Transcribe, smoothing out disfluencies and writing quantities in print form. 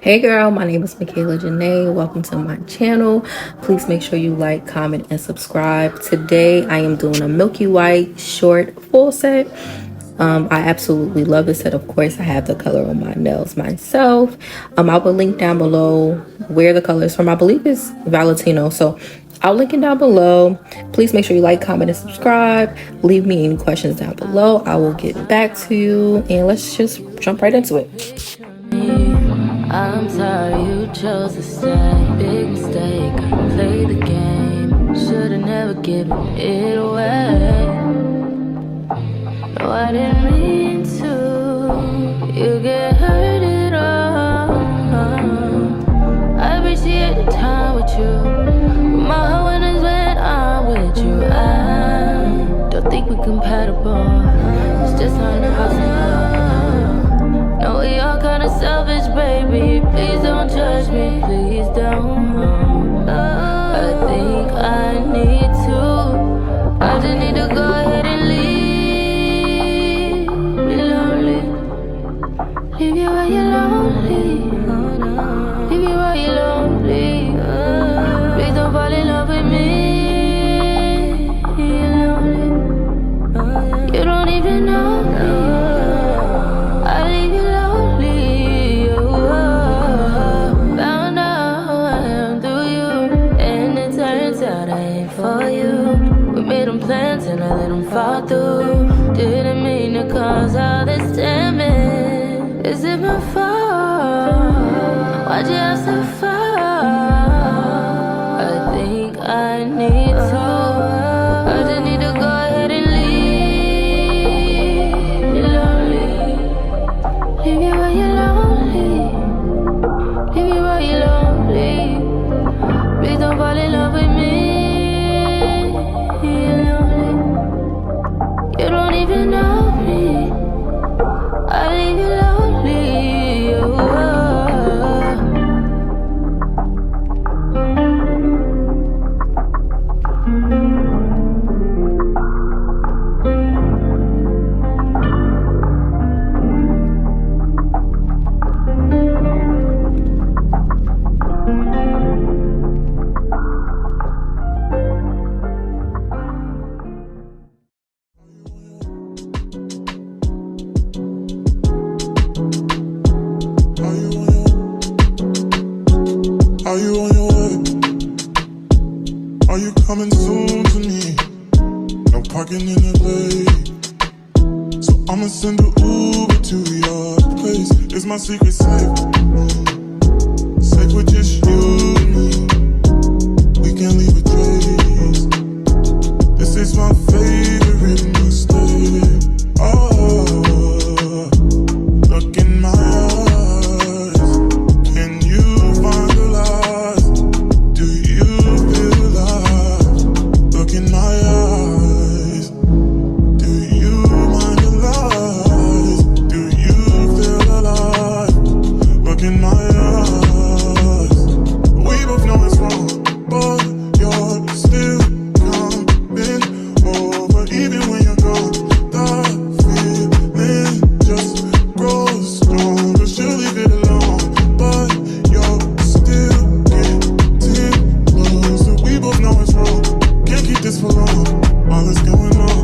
Hey girl, my name is Michaela Janae. Welcome to my channel. Please make sure you like, comment, and subscribe. Today I am doing a Milky White short full set. I absolutely love this set. Of course, I have the color on my nails myself. I will link down below where the color is from. I believe it's Valentino. So I'll link it down below. Please make sure you like, comment, and subscribe. Leave me any questions down below. I will get back to you. And let's just jump right into it. I'm sorry you chose to stay. Big mistake, I played the game. Should've never given it away. No, I didn't mean to. You get hurt at all. I appreciate the time with you. My heart when is when I'm with you. I don't think we're compatible. It's just not impossible. No, we all kinda selfish, baby. Please don't judge me, please don't. I think I need to. I just need to go ahead and leave. Be lonely. Leave you while you're lonely. Leave you while you're lonely. Please don't fall in love with me. You're lonely. You don't even know me. I leave you lonely. Found out who I am through you, and it turns out I ain't for you. We made them plans and I let them fall through. Didn't mean to cause all this damage. Is it my fault? Why'd you have to fall? I think I need to. I just need to go ahead and leave. You're lonely. Leave you while you're lonely. Leave you while you're lonely. Please don't fall in love with me. You're lonely. You don't even know me. I leave you lonely. Are you on your way? Are you coming soon to me? No parking in LA, so I'ma send an Uber to your place. Is my secret safe? Safe with just you and me. We can't leave a trace. This is my favorite mistake. Oh, look in my eyes. Can you find the lies? Do you feel alive? Look in my eyes. Do you mind the lies? Do you feel alive? Look in my eyes. We both know it's wrong, but you're still coming over. Even when you're gone, the feeling just grows stronger. Should leave it alone, but you're still getting closer. We both know it's wrong, can't keep this for long. All that's going on.